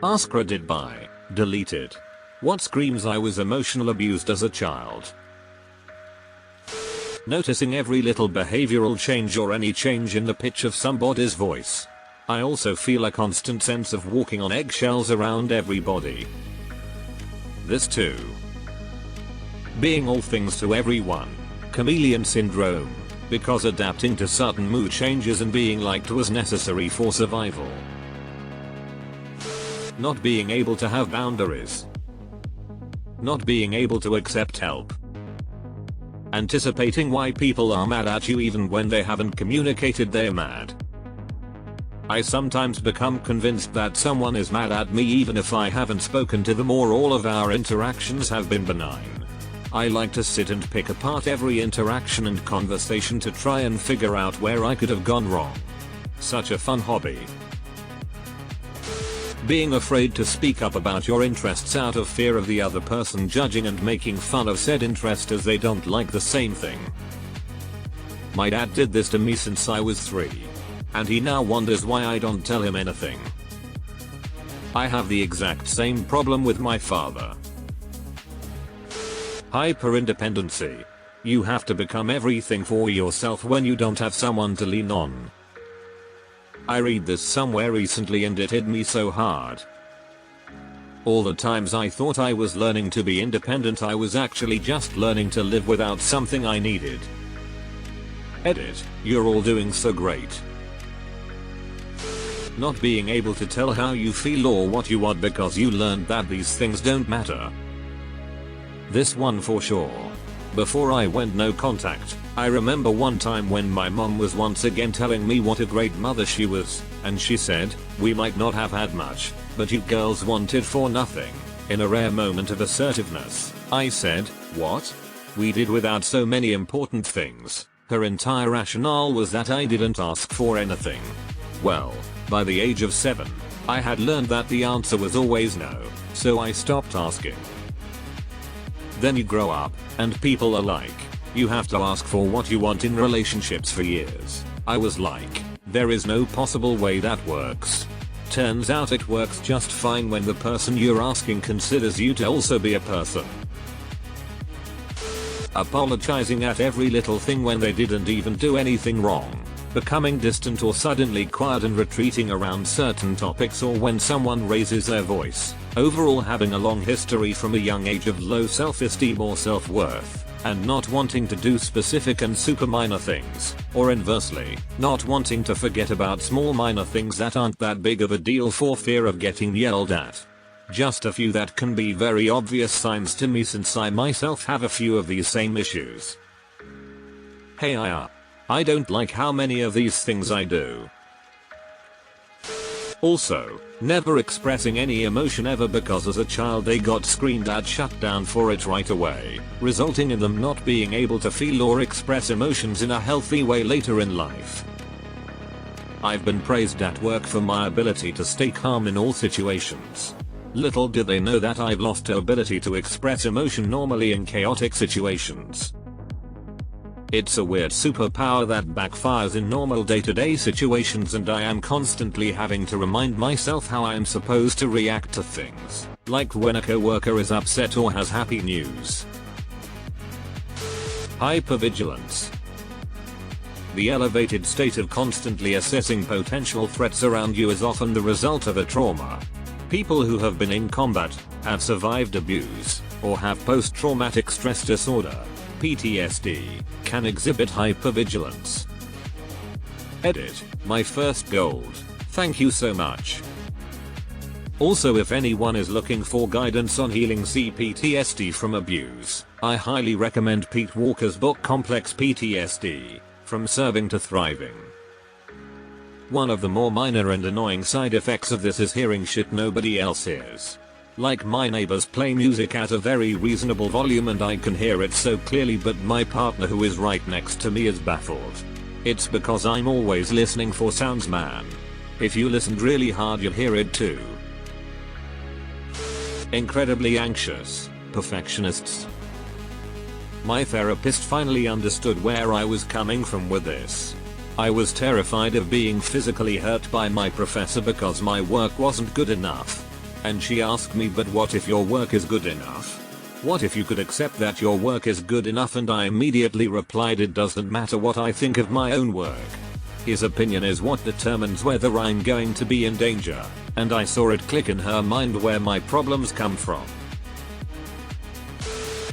AskReddit by deleted. What screams I was emotional abused as a child. Noticing every little behavioral change or any change in the pitch of somebody's voice. I also feel a constant sense of walking on eggshells around everybody. This too. Being all things to everyone. Chameleon syndrome. Because adapting to sudden mood changes and being liked was necessary for survival. Not being able to have boundaries. Not being able to accept help. Anticipating why people are mad at you even when they haven't communicated they're mad. I sometimes become convinced that someone is mad at me even if I haven't spoken to them or all of our interactions have been benign. I like to sit and pick apart every interaction and conversation to try and figure out where I could have gone wrong. Such a fun hobby. Being afraid to speak up about your interests out of fear of the other person judging and making fun of said interest as they don't like the same thing. My dad did this to me since I was 3. And he now wonders why I don't tell him anything. I have the exact same problem with my father. Hyper-independency. You have to become everything for yourself when you don't have someone to lean on. I read this somewhere recently and it hit me so hard. All the times I thought I was learning to be independent, I was actually just learning to live without something I needed. Edit. You're all doing so great. Not being able to tell how you feel or what you want because you learned that these things don't matter. This one for sure. Before I went no contact, I remember one time when my mom was once again telling me what a great mother she was, and she said, "We might not have had much, but you girls wanted for nothing." In a rare moment of assertiveness, I said, "What? We did without so many important things." Her entire rationale was that I didn't ask for anything. Well, by the age of 7, I had learned that the answer was always no, so I stopped asking. Then you grow up, and people are like, you have to ask for what you want in relationships for years. I was like, there is no possible way that works. Turns out it works just fine when the person you're asking considers you to also be a person. Apologizing at every little thing when they didn't even do anything wrong. Becoming distant or suddenly quiet and retreating around certain topics or when someone raises their voice. Overall having a long history from a young age of low self-esteem or self-worth, and not wanting to do specific and super minor things, or inversely, not wanting to forget about small minor things that aren't that big of a deal for fear of getting yelled at. Just a few that can be very obvious signs to me since I myself have a few of these same issues. Hey I don't like how many of these things I do. Also, never expressing any emotion ever because as a child they got screamed at, shut down for it right away, resulting in them not being able to feel or express emotions in a healthy way later in life. I've been praised at work for my ability to stay calm in all situations. Little do they know that I've lost the ability to express emotion normally in chaotic situations. It's a weird superpower that backfires in normal day-to-day situations and I am constantly having to remind myself how I am supposed to react to things, like when a coworker is upset or has happy news. Hypervigilance. The elevated state of constantly assessing potential threats around you is often the result of a trauma. People who have been in combat, have survived abuse, or have post-traumatic stress disorder, PTSD, can exhibit hypervigilance. Edit. My first gold. Thank you so much. Also, if anyone is looking for guidance on healing CPTSD from abuse, I highly recommend Pete Walker's book Complex PTSD, From Serving to Thriving. One of the more minor and annoying side effects of this is hearing shit nobody else hears. Like my neighbors play music at a very reasonable volume and I can hear it so clearly, but my partner who is right next to me is baffled. It's because I'm always listening for sounds, man. If you listened really hard you'll hear it too. Incredibly anxious. Perfectionists. My therapist finally understood where I was coming from with this. I was terrified of being physically hurt by my professor because my work wasn't good enough. And she asked me, but what if your work is good enough? What if you could accept that your work is good enough? And I immediately replied, it doesn't matter what I think of my own work. His opinion is what determines whether I'm going to be in danger. And I saw it click in her mind where my problems come from.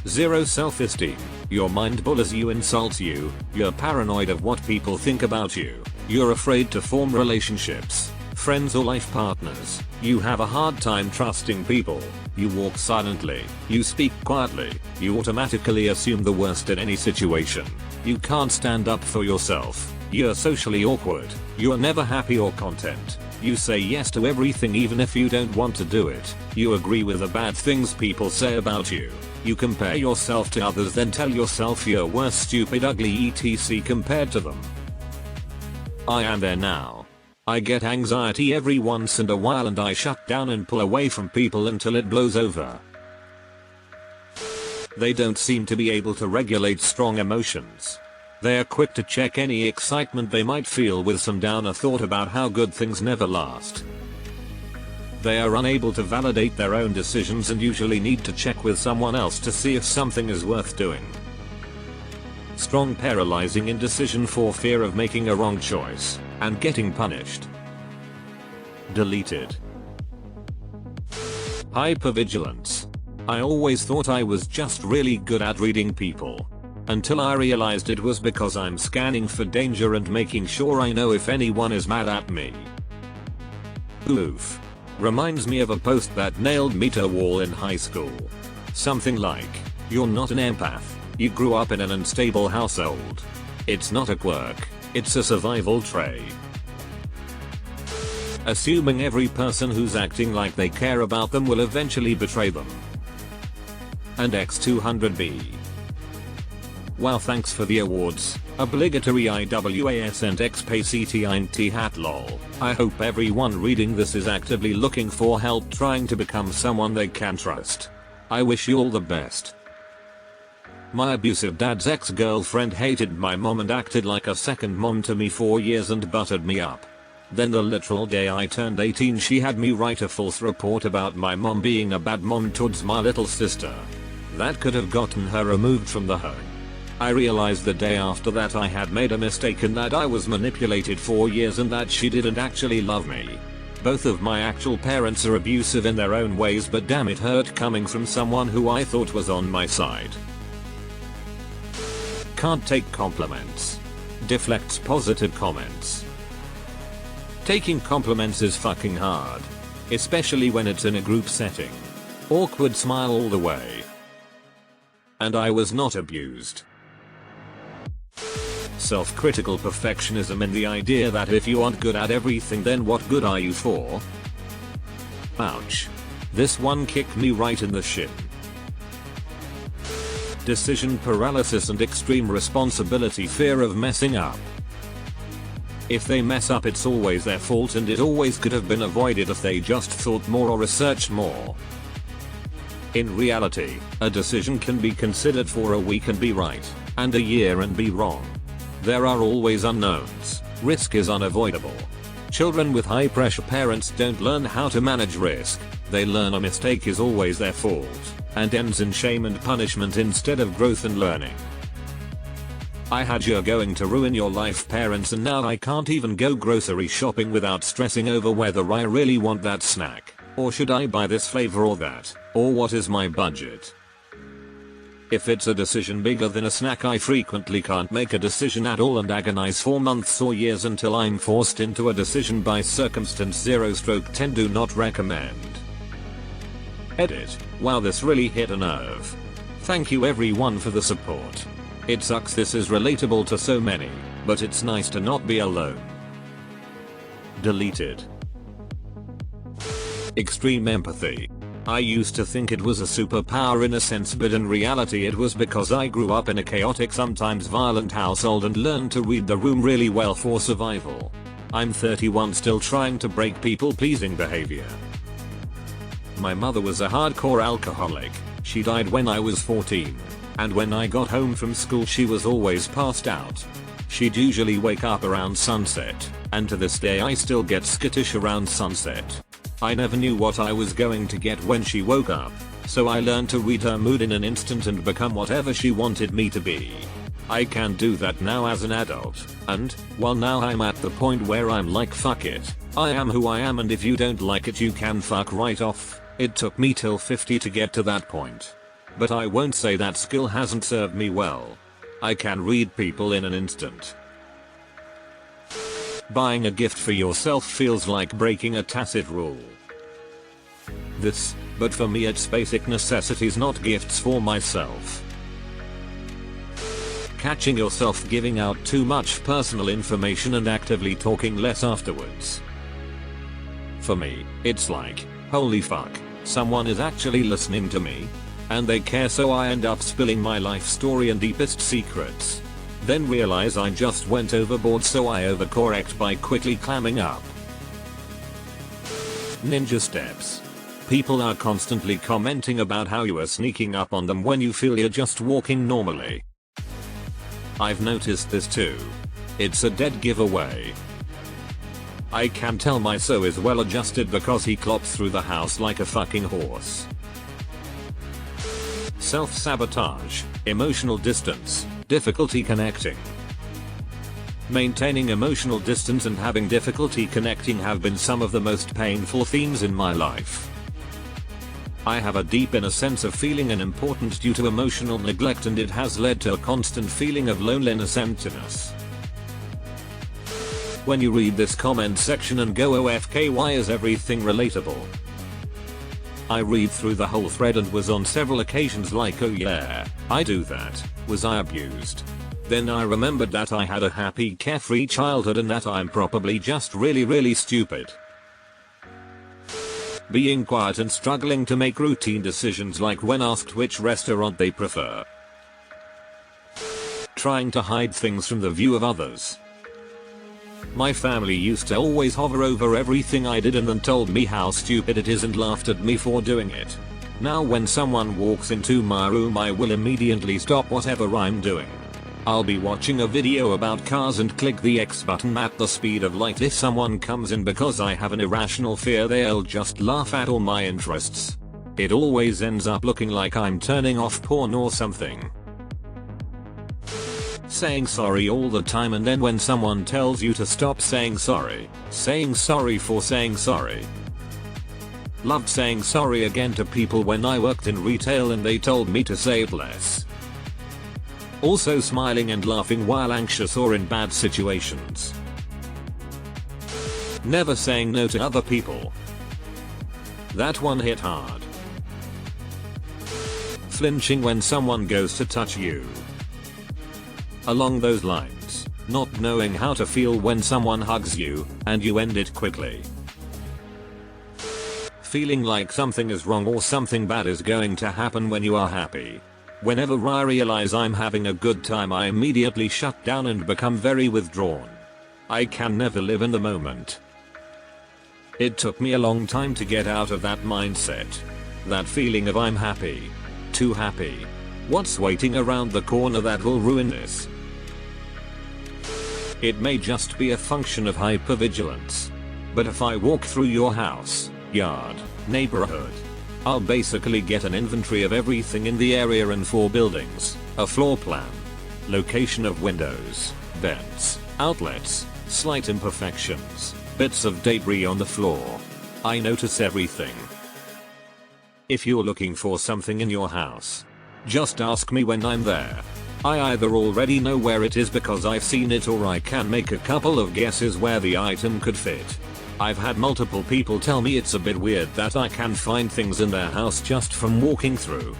0 self-esteem. Your mind bullies you, insults you, you're paranoid of what people think about you, you're afraid to form relationships, friends or life partners, you have a hard time trusting people, you walk silently, you speak quietly, you automatically assume the worst in any situation, you can't stand up for yourself, you're socially awkward, you're never happy or content, you say yes to everything even if you don't want to do it, you agree with the bad things people say about you. You compare yourself to others, then tell yourself you're worse, stupid, ugly, etc. compared to them. I am there now. I get anxiety every once in a while and I shut down and pull away from people until it blows over. They don't seem to be able to regulate strong emotions. They are quick to check any excitement they might feel with some downer thought about how good things never last. They are unable to validate their own decisions and usually need to check with someone else to see if something is worth doing. Strong paralyzing indecision for fear of making a wrong choice and getting punished. Deleted. Hypervigilance. I always thought I was just really good at reading people. Until I realized it was because I'm scanning for danger and making sure I know if anyone is mad at me. Oof. Reminds me of a post that nailed me to a wall in high school. Something like, you're not an empath, you grew up in an unstable household. It's not a quirk, it's a survival trait. Assuming every person who's acting like they care about them will eventually betray them. And X200B. Wow, thanks for the awards. Obligatory IWAS and XPCT hat lol. I hope everyone reading this is actively looking for help trying to become someone they can trust. I wish you all the best. My abusive dad's ex-girlfriend hated my mom and acted like a second mom to me for years and buttered me up. Then the literal day I turned 18 she had me write a false report about my mom being a bad mom towards my little sister. That could have gotten her removed from the home. I realized the day after that I had made a mistake and that I was manipulated for years and that she didn't actually love me. Both of my actual parents are abusive in their own ways, but damn, it hurt coming from someone who I thought was on my side. Can't take compliments. Deflects positive comments. Taking compliments is fucking hard. Especially when it's in a group setting. Awkward smile all the way. And I was not abused. Self-critical perfectionism and the idea that if you aren't good at everything then what good are you for? Ouch. This one kicked me right in the shin. Decision paralysis and extreme responsibility, fear of messing up. If they mess up it's always their fault and it always could have been avoided if they just thought more or researched more. In reality, a decision can be considered for a week and be right, and a year and be wrong. There are always unknowns. Risk is unavoidable. Children with high pressure parents don't learn how to manage risk. They learn a mistake is always their fault, and ends in shame and punishment instead of growth and learning. I had "you're going to ruin your life" parents, and now I can't even go grocery shopping without stressing over whether I really want that snack, or should I buy this flavor or that, or what is my budget. If it's a decision bigger than a snack I frequently can't make a decision at all and agonize for months or years until I'm forced into a decision by circumstance. 0/10 do not recommend. Edit. Wow, this really hit a nerve. Thank you everyone for the support. It sucks this is relatable to so many, but it's nice to not be alone. Deleted. Extreme empathy. I used to think it was a superpower in a sense, but in reality it was because I grew up in a chaotic, sometimes violent household and learned to read the room really well for survival. I'm 31 still trying to break people-pleasing behavior. My mother was a hardcore alcoholic. She died when I was 14. And when I got home from school she was always passed out. She'd usually wake up around sunset, and to this day I still get skittish around sunset. I never knew what I was going to get when she woke up, so I learned to read her mood in an instant and become whatever she wanted me to be. I can do that now as an adult, and, well, now I'm at the point where I'm like, fuck it, I am who I am, and if you don't like it you can fuck right off. It took me till 50 to get to that point. But I won't say that skill hasn't served me well. I can read people in an instant. Buying a gift for yourself feels like breaking a tacit rule. But for me it's basic necessities, not gifts for myself. Catching yourself giving out too much personal information and actively talking less afterwards. For me, it's like, holy fuck, someone is actually listening to me? And they care, so I end up spilling my life story and deepest secrets. Then realize I just went overboard, so I overcorrect by quickly clamming up. Ninja steps. People are constantly commenting about how you are sneaking up on them when you feel you're just walking normally. I've noticed this too. It's a dead giveaway. I can tell my so is well adjusted because he clops through the house like a fucking horse. Self-sabotage, emotional distance, difficulty connecting. Maintaining emotional distance and having difficulty connecting have been some of the most painful themes in my life. I have a deep inner sense of feeling unimportant due to emotional neglect, and it has led to a constant feeling of loneliness and emptiness. When you read this comment section and go OFK, why is everything relatable? I read through the whole thread and was on several occasions like, oh yeah, I do that. Was I abused? Then I remembered that I had a happy carefree childhood and that I'm probably just really stupid. Being quiet and struggling to make routine decisions like when asked which restaurant they prefer. Trying to hide things from the view of others. My family used to always hover over everything I did and then told me how stupid it is and laughed at me for doing it. Now when someone walks into my room I will immediately stop whatever I'm doing. I'll be watching a video about cars and click the X button at the speed of light. If someone comes in because I have an irrational fear, they'll just laugh at all my interests. It always ends up looking like I'm turning off porn or something. Saying sorry all the time, and then when someone tells you to stop saying sorry for saying sorry. Loved saying sorry again to people when I worked in retail and they told me to say it less. Also smiling and laughing while anxious or in bad situations. Never saying no to other people. That one hit hard. Flinching when someone goes to touch you. Along those lines, not knowing how to feel when someone hugs you, and you end it quickly. Feeling like something is wrong or something bad is going to happen when you are happy. Whenever I realize I'm having a good time, I immediately shut down and become very withdrawn. I can never live in the moment. It took me a long time to get out of that mindset. That feeling of I'm happy. Too happy. What's waiting around the corner that will ruin this? It may just be a function of hypervigilance. But if I walk through your house, yard, neighborhood, I'll basically get an inventory of everything in the area and 4 buildings, a floor plan, location of windows, vents, outlets, slight imperfections, bits of debris on the floor. I notice everything. If you're looking for something in your house, just ask me when I'm there. I either already know where it is because I've seen it, or I can make a couple of guesses where the item could fit. I've had multiple people tell me it's a bit weird that I can find things in their house just from walking through.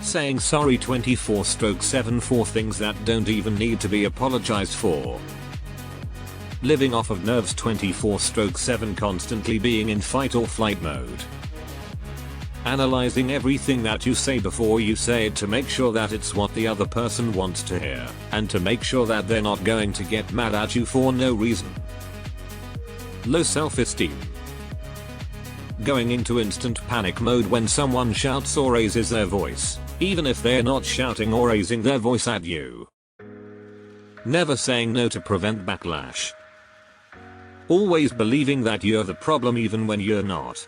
Saying sorry 24/7 for things that don't even need to be apologized for. Living off of nerves 24/7, constantly being in fight or flight mode. Analyzing everything that you say before you say it to make sure that it's what the other person wants to hear, and to make sure that they're not going to get mad at you for no reason. Low self-esteem. Going into instant panic mode when someone shouts or raises their voice, even if they're not shouting or raising their voice at you. Never saying no to prevent backlash. Always believing that you're the problem even when you're not.